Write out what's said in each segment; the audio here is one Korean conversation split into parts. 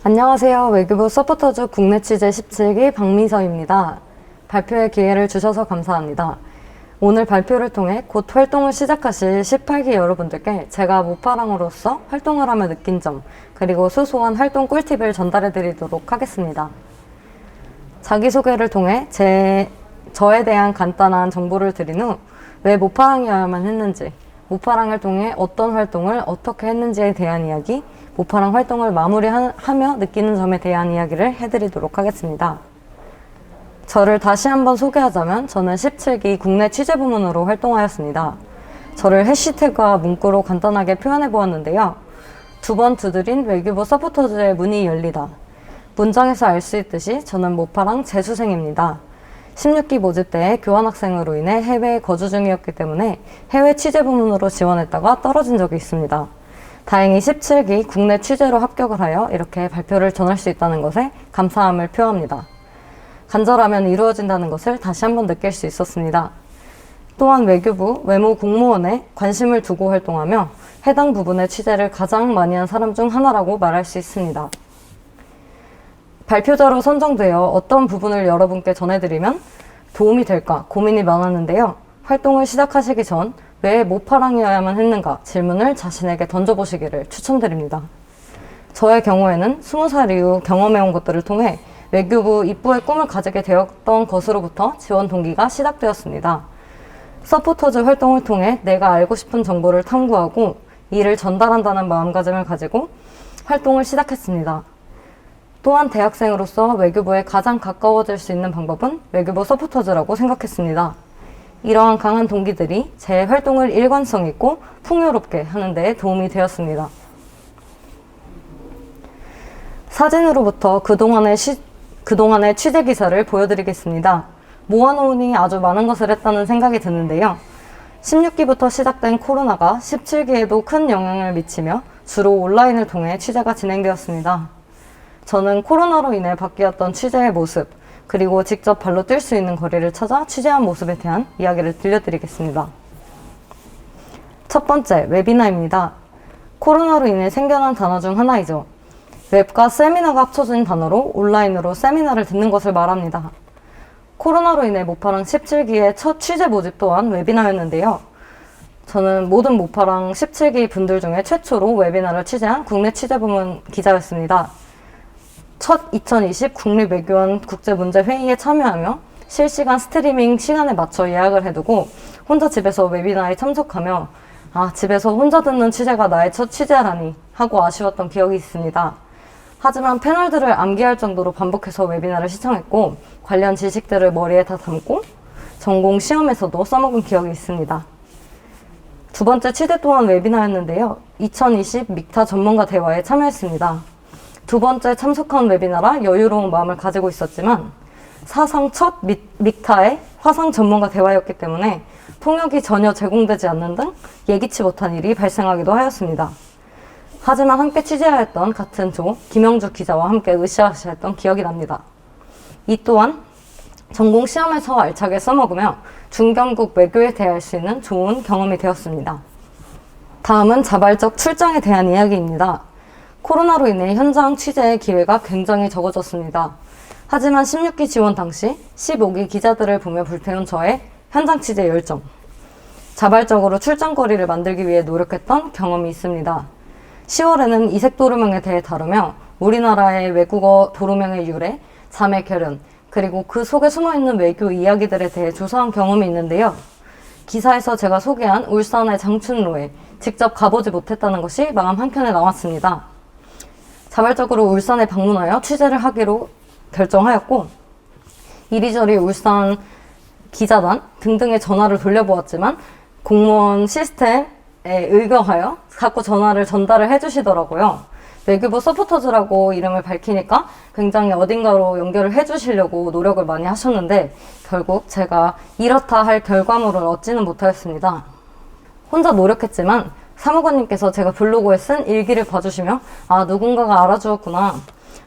안녕하세요. 외교부 서포터즈 국내 취재 17기 박민서입니다. 발표의 기회를 주셔서 감사합니다. 오늘 발표를 통해 곧 활동을 시작하실 18기 여러분들께 제가 모파랑으로서 활동을 하며 느낀 점, 그리고 소소한 활동 꿀팁을 전달해 드리도록 하겠습니다. 자기소개를 통해 저에 대한 간단한 정보를 드린 후 왜 모파랑이어야만 했는지, 모파랑을 통해 어떤 활동을 어떻게 했는지에 대한 이야기, 모파랑 활동을 마무리하며 느끼는 점에 대한 이야기를 해드리도록 하겠습니다. 저를 다시 한번 소개하자면 저는 17기 국내 취재부문으로 활동하였습니다. 저를 해시태그와 문구로 간단하게 표현해 보았는데요. 두 번 두드린 외교부 서포터즈의 문이 열리다. 문장에서 알 수 있듯이 저는 모파랑 재수생입니다. 16기 모집 때 교환학생으로 인해 해외에 거주 중이었기 때문에 해외 취재부문으로 지원했다가 떨어진 적이 있습니다. 다행히 17기 국내 취재로 합격을 하여 이렇게 발표를 전할 수 있다는 것에 감사함을 표합니다. 간절하면 이루어진다는 것을 다시 한번 느낄 수 있었습니다. 또한 외교부 외무 공무원에 관심을 두고 활동하며 해당 부분의 취재를 가장 많이 한 사람 중 하나라고 말할 수 있습니다. 발표자로 선정되어 어떤 부분을 여러분께 전해드리면 도움이 될까 고민이 많았는데요. 활동을 시작하시기 전 왜 모파랑이어야만 했는가 질문을 자신에게 던져보시기를 추천드립니다. 저의 경우에는 20살 이후 경험해온 것들을 통해 외교부 입부의 꿈을 가지게 되었던 것으로부터 지원 동기가 시작되었습니다. 서포터즈 활동을 통해 내가 알고 싶은 정보를 탐구하고 이를 전달한다는 마음가짐을 가지고 활동을 시작했습니다. 또한 대학생으로서 외교부에 가장 가까워질 수 있는 방법은 외교부 서포터즈라고 생각했습니다. 이러한 강한 동기들이 제 활동을 일관성 있고 풍요롭게 하는 데 도움이 되었습니다. 사진으로부터 그동안의 취재 기사를 보여드리겠습니다. 모아놓으니 아주 많은 것을 했다는 생각이 드는데요. 16기부터 시작된 코로나가 17기에도 큰 영향을 미치며 주로 온라인을 통해 취재가 진행되었습니다. 저는 코로나로 인해 바뀌었던 취재의 모습, 그리고 직접 발로 뛸 수 있는 거리를 찾아 취재한 모습에 대한 이야기를 들려드리겠습니다. 첫 번째, 웨비나입니다. 코로나로 인해 생겨난 단어 중 하나이죠. 웹과 세미나가 합쳐진 단어로 온라인으로 세미나를 듣는 것을 말합니다. 코로나로 인해 모파랑 17기의 첫 취재 모집 또한 웨비나였는데요. 저는 모든 모파랑 17기 분들 중에 최초로 웨비나를 취재한 국내 취재부문 기자였습니다. 첫 2020 국립외교원 국제문제회의에 참여하며 실시간 스트리밍 시간에 맞춰 예약을 해두고 혼자 집에서 웨비나에 참석하며 집에서 혼자 듣는 취재가 나의 첫 취재라니 하고 아쉬웠던 기억이 있습니다. 하지만 패널들을 암기할 정도로 반복해서 웨비나를 시청했고 관련 지식들을 머리에 다 담고 전공 시험에서도 써먹은 기억이 있습니다. 두 번째 취재 또한 웨비나였는데요. 2020 믹타 전문가 대화에 참여했습니다. 두 번째 참석한 웨비나라 여유로운 마음을 가지고 있었지만 사상 첫 믹타의 화상 전문가 대화였기 때문에 통역이 전혀 제공되지 않는 등 예기치 못한 일이 발생하기도 하였습니다. 하지만 함께 취재하였던 같은 조 김영주 기자와 함께 으쌰으쌰했던 기억이 납니다. 이 또한 전공 시험에서 알차게 써먹으며 중견국 외교에 대할 수 있는 좋은 경험이 되었습니다. 다음은 자발적 출장에 대한 이야기입니다. 코로나로 인해 현장 취재의 기회가 굉장히 적어졌습니다. 하지만 16기 지원 당시 15기 기자들을 보며 불태운 저의 현장 취재 열정, 자발적으로 출장거리를 만들기 위해 노력했던 경험이 있습니다. 10월에는 이색 도로명에 대해 다루며 우리나라의 외국어 도로명의 유래, 자매 결연, 그리고 그 속에 숨어있는 외교 이야기들에 대해 조사한 경험이 있는데요. 기사에서 제가 소개한 울산의 장춘로에 직접 가보지 못했다는 것이 마음 한켠에 남았습니다. 자발적으로 울산에 방문하여 취재를 하기로 결정하였고 이리저리 울산 기자단 등등의 전화를 돌려보았지만 공무원 시스템에 의거하여 자꾸 전화를 전달을 해주시더라고요. 외교부 서포터즈라고 이름을 밝히니까 굉장히 어딘가로 연결을 해주시려고 노력을 많이 하셨는데 결국 제가 이렇다 할 결과물을 얻지는 못하였습니다. 혼자 노력했지만 사무관님께서 제가 블로그에 쓴 일기를 봐주시며 누군가가 알아주었구나.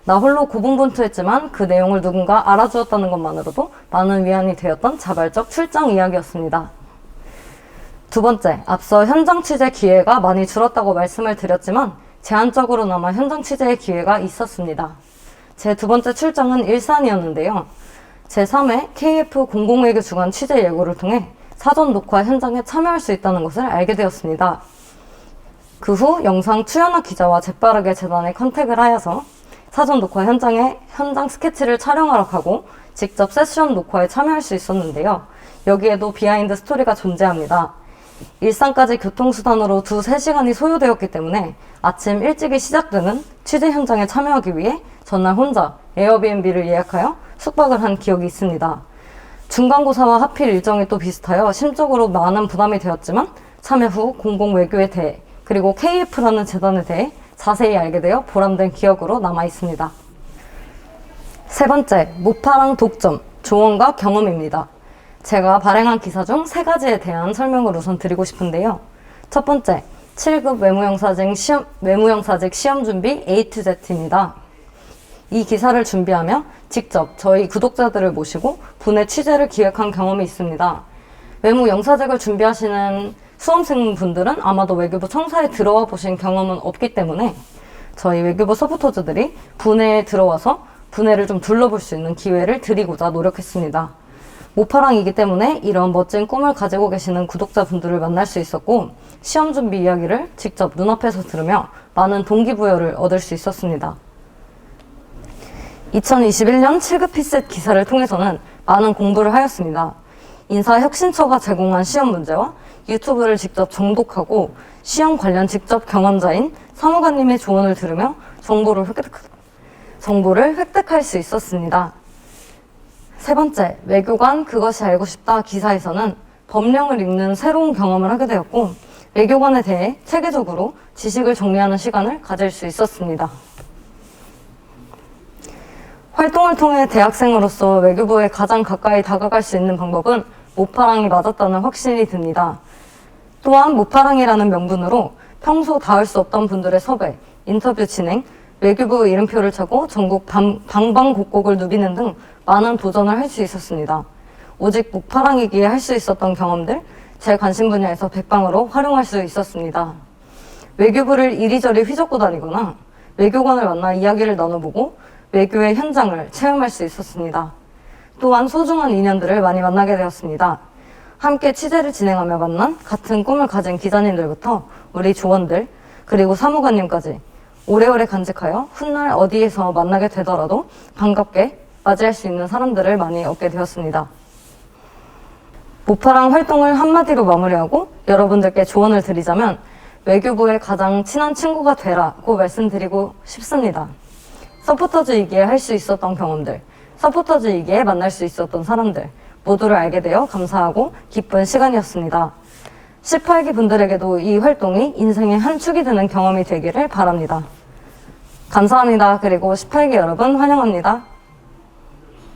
나 홀로 고분분투했지만 그 내용을 누군가 알아주었다는 것만으로도 많은 위안이 되었던 자발적 출장 이야기였습니다. 두 번째, 앞서 현장 취재 기회가 많이 줄었다고 말씀을 드렸지만 제한적으로나마 현장 취재의 기회가 있었습니다. 제 두 번째 출장은 일산이었는데요. 제3회 KF 공공외교 주간 취재 예고를 통해 사전 녹화 현장에 참여할 수 있다는 것을 알게 되었습니다. 그 후 영상 추연화 기자와 재빠르게 재단에 컨택을 하여서 사전 녹화 현장에 현장 스케치를 촬영하러 가고 직접 세션 녹화에 참여할 수 있었는데요. 여기에도 비하인드 스토리가 존재합니다. 일산까지 교통수단으로 2-3시간이 소요되었기 때문에 아침 일찍이 시작되는 취재 현장에 참여하기 위해 전날 혼자 에어비앤비를 예약하여 숙박을 한 기억이 있습니다. 중간고사와 하필 일정이 또 비슷하여 심적으로 많은 부담이 되었지만 참여 후 공공외교에 대해 그리고 KF라는 재단에 대해 자세히 알게 되어 보람된 기억으로 남아 있습니다. 세 번째, 모파랑 독점, 조언과 경험입니다. 제가 발행한 기사 중 3가지에 대한 설명을 우선 드리고 싶은데요. 첫 번째, 7급 외무영사직 시험 준비 A to Z입니다. 이 기사를 준비하며 직접 저희 구독자들을 모시고 분해 취재를 기획한 경험이 있습니다. 외무영사직을 준비하시는 수험생분들은 아마도 외교부 청사에 들어와 보신 경험은 없기 때문에 저희 외교부 서포터즈들이 분해에 들어와서 분해를 좀 둘러볼 수 있는 기회를 드리고자 노력했습니다. 모파랑이기 때문에 이런 멋진 꿈을 가지고 계시는 구독자분들을 만날 수 있었고 시험 준비 이야기를 직접 눈앞에서 들으며 많은 동기부여를 얻을 수 있었습니다. 2021년 7급 피셋 기사를 통해서는 많은 공부를 하였습니다. 인사혁신처가 제공한 시험 문제와 유튜브를 직접 정독하고 시험 관련 직접 경험자인 사무관님의 조언을 들으며 정보를 획득할 수 있었습니다. 세 번째, 외교관 그것이 알고 싶다 기사에서는 법령을 읽는 새로운 경험을 하게 되었고 외교관에 대해 체계적으로 지식을 정리하는 시간을 가질 수 있었습니다. 활동을 통해 대학생으로서 외교부에 가장 가까이 다가갈 수 있는 방법은 모파랑이 맞았다는 확신이 듭니다. 또한 모파랑이라는 명분으로 평소 닿을 수 없던 분들의 섭외, 인터뷰 진행, 외교부 이름표를 차고 전국 방방곡곡을 누비는 등 많은 도전을 할 수 있었습니다. 오직 모파랑이기에 할 수 있었던 경험들, 제 관심 분야에서 백방으로 활용할 수 있었습니다. 외교부를 이리저리 휘젓고 다니거나 외교관을 만나 이야기를 나눠보고 외교의 현장을 체험할 수 있었습니다. 또한 소중한 인연들을 많이 만나게 되었습니다. 함께 취재를 진행하며 만난 같은 꿈을 가진 기자님들부터 우리 조원들 그리고 사무관님까지 오래오래 간직하여 훗날 어디에서 만나게 되더라도 반갑게 맞이할 수 있는 사람들을 많이 얻게 되었습니다. 모파랑 활동을 한마디로 마무리하고 여러분들께 조언을 드리자면 외교부의 가장 친한 친구가 되라고 말씀드리고 싶습니다. 서포터즈이기에 할 수 있었던 경험들, 서포터즈이기에 만날 수 있었던 사람들 모두를 알게 되어 감사하고 기쁜 시간이었습니다. 18기 분들에게도 이 활동이 인생의 한 축이 되는 경험이 되기를 바랍니다. 감사합니다. 그리고 18기 여러분 환영합니다.